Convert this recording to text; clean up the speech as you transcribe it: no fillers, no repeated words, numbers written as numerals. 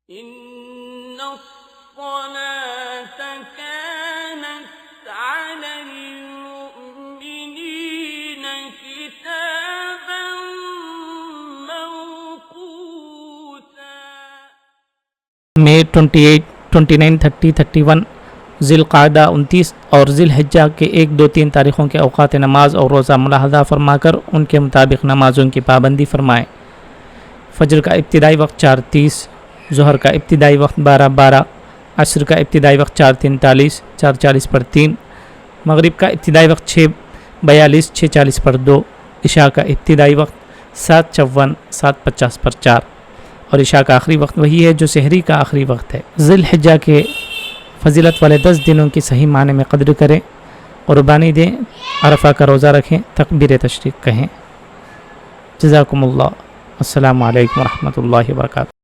إن الصلاة كانت على المؤمنين كتابا موقوتا. May 28, 29, 30, 31 ذی القعدہ 29 اور ذی الحجہ کے 1, 2, 3 تاریخوں کے اوقات نماز اور روزہ ملاحظہ فرما کر ان کے مطابق نمازوں کی پابندی فرمائیں. فجر کا ابتدائی وقت 4:30، ظہر کا ابتدائی وقت 12:12، عصر کا ابتدائی وقت 4:43، 4:40 پر 3، مغرب کا ابتدائی وقت 6:42، 6:40 پر 2، عشاء کا ابتدائی وقت 7:54، 7:50 پر 4، اور عشاء کا آخری وقت وہی ہے جو سحری کا آخری وقت ہے. ذی الحجہ کے فضیلت والے 10 دنوں کی صحیح معنی میں قدر کریں، قربانی دیں، عرفہ کا روزہ رکھیں، تکبیر تشریق کہیں. جزاکم اللہ. السلام علیکم ورحمۃ اللہ وبرکاتہ.